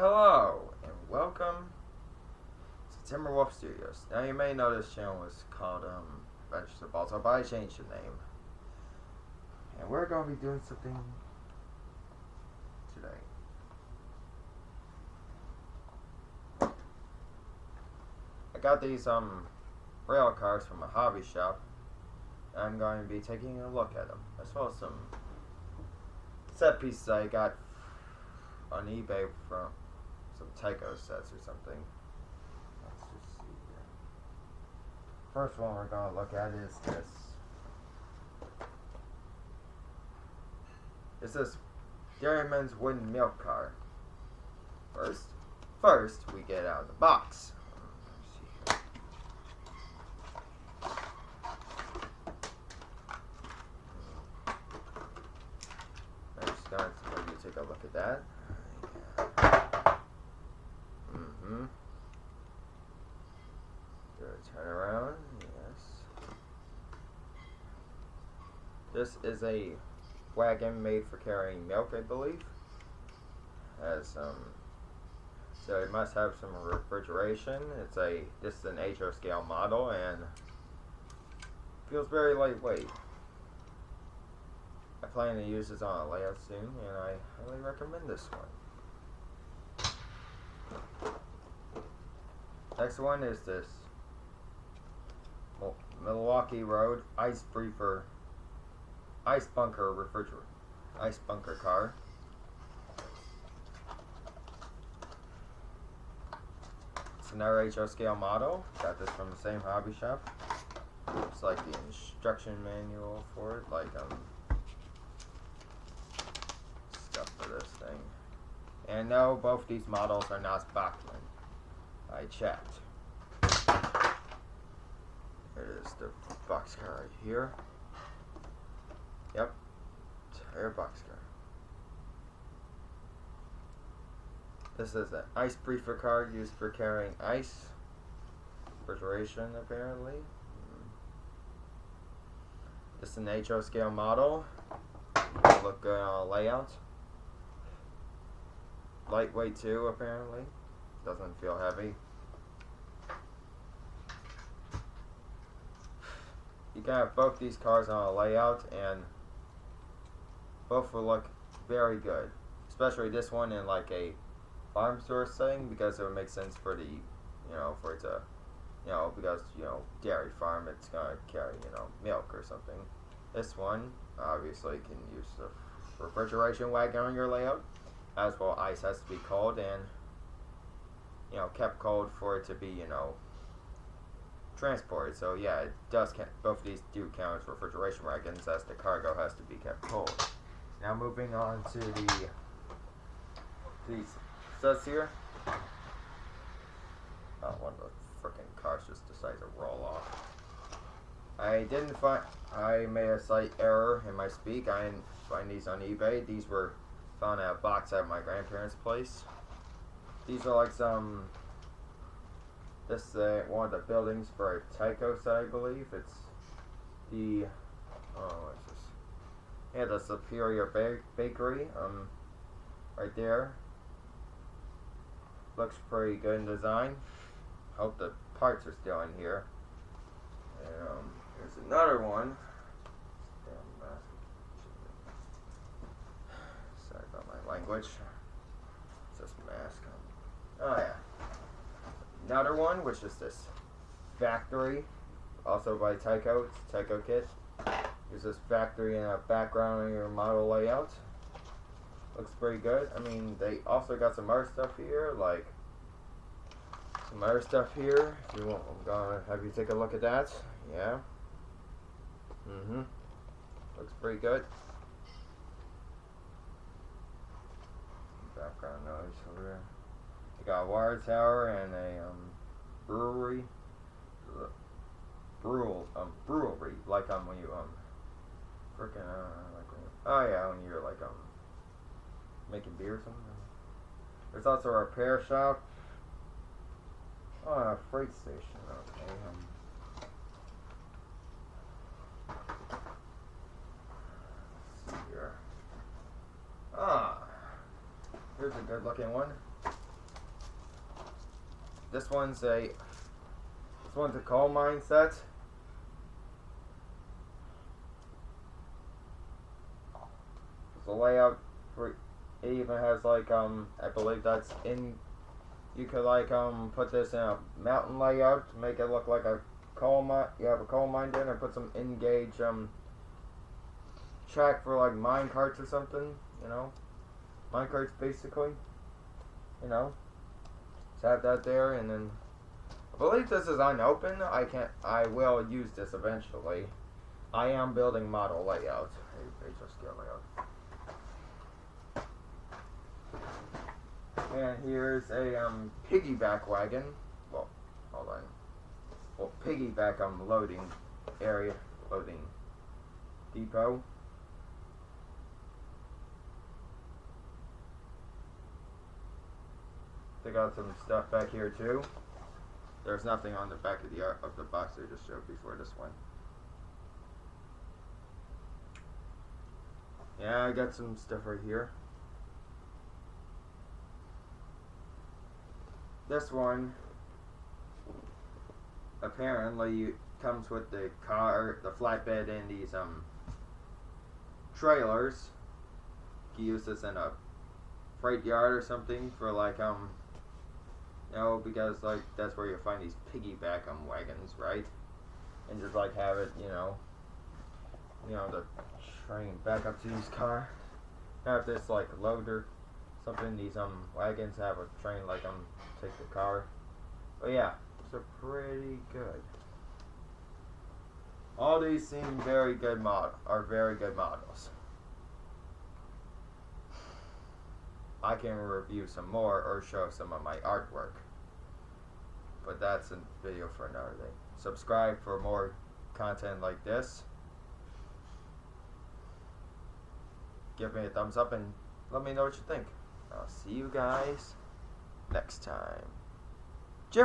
Hello and welcome to Timberwolf Studios. Now you may know this channel was called Adventures of Baltimore, but I changed the name. And we're going to be doing something today. I got these rail cars from a hobby shop. I'm going to be taking a look at them, as well as some set pieces I got on eBay from some tyco sets or something. Let's just see here. First one we're going to look at is this. It's this Dairyman's wooden milk car. First we get out of the box. Let's maybe take a look at that. Turn around, yes. This is a wagon made for carrying milk, I believe. So it must have some refrigeration. This is an HO scale model and feels very lightweight. I plan to use this on a layout soon, and I highly recommend this one. Next one is this Milwaukee Road ice bunker car. It's another HO scale model. Got this from the same hobby shop. It's like the instruction manual for it, like stuff for this thing. And no, both these models are not Bachmann. I checked. There is the boxcar right here. Yep, entire boxcar. This is an ice briefer car used for carrying ice. Refrigeration, apparently. This is an HO scale model. Look good on a layout. Lightweight too, apparently. Doesn't feel heavy. You can have both these cars on a layout and both will look very good. Especially this one in like a farm store setting, because it would make sense for the, for it to, because, dairy farm, it's gonna carry, milk or something. This one obviously can use the refrigeration wagon on your layout. As well, ice has to be cold and, kept cold for it to be, transported. So yeah, it does count. Both of these do count as refrigeration wagons, as the cargo has to be kept cold. Now moving on to these sets here. Oh, one of the freaking cars just decided to roll off. I made a slight error in my speak. I didn't find these on eBay. These were found in a box at my grandparents' place. These are like some. This is one of the buildings for a tyco set, I believe. It's the what's this? Yeah, the Superior Bakery. Right there. Looks pretty good in design. Hope the parts are still in here. And here's another one. Damn mask. Sorry about my language. It's just mask. Oh yeah. Another one, which is this factory, also by Tyco. It's a Tyco kit. Here's this factory in a background on your model layout. Looks pretty good. I mean, they also got some other stuff here, like some other stuff here. If you want, I'm gonna have you take a look at that. Yeah. Looks pretty good. Background noise over there. You got a water tower and a brewery. Brewery, like when you freaking when you're like making beer or something. There's also a repair shop. Oh, a freight station. Okay. Let's see here. Here's a good looking one. This one's a coal mine set. The layout for it even has like I believe that's in. You could like put this in a mountain layout to make it look like a coal mine. You have a coal mine there, and put some in-gauge track for like mine carts or something. You know, mine carts basically. You know, just have that there, and then I believe this is unopened. I will use this eventually. I am building model layout, HO scale layout. And here's a piggyback wagon. Well, hold on. Well, piggyback loading area, loading depot. They got some stuff back here too. There's nothing on the back of the box I just showed before this one. Yeah, I got some stuff right here. This one apparently comes with the car, the flatbed, and these trailers. You can use this in a freight yard or something for like you know, because like that's where you find these piggyback wagons, right? And just like have it, you know, the train back up to these car. Have this like loader, something. These wagons have a train like take the car. But yeah, it's a pretty good. All these seem very good very good models. I can review some more or show some of my artwork. But that's a video for another day. Subscribe for more content like this. Give me a thumbs up and let me know what you think. I'll see you guys next time.